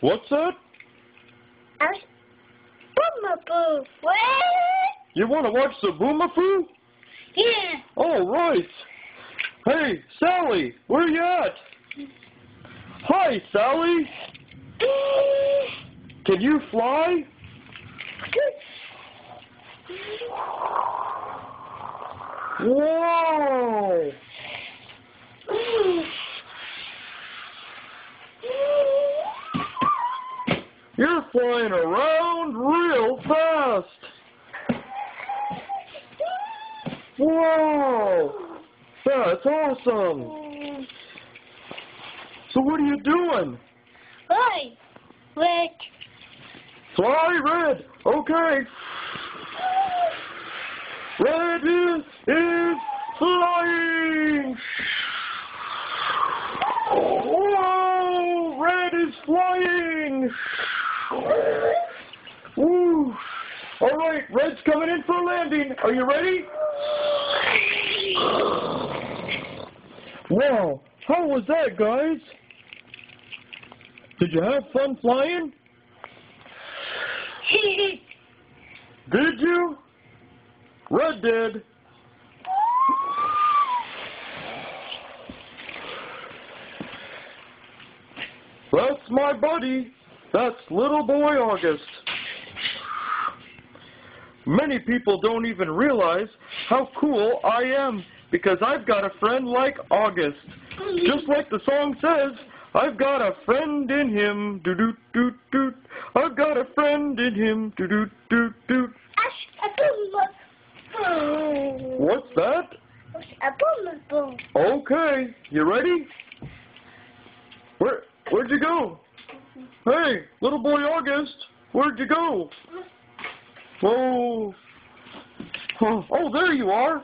What's that? Boomafoo. What? You want to watch the Boomafoo? Yeah. All right. Hey, Sally, where you at? Hi, Sally. Can you fly? Whoa! You're flying around real fast. Whoa! That's awesome. So what are you doing? Why? Wait. Fly, Red. Okay. Red is flying. Whoa! Red is flying. Woo! All right, Red's coming in for a landing. Are you ready? Wow, how was that, guys? Did you have fun flying? Did you? Red did. That's my buddy. That's little boy August. Many people don't even realize how cool I am because I've got a friend like August. Just like the song says, I've got a friend in him. Doo doo doo doo. I've got a friend in him. Doo doo doo doo. What's that? A boomafoo. Okay, you ready? Where'd you go? Hey, little boy August, where'd you go? Whoa. Oh, there you are.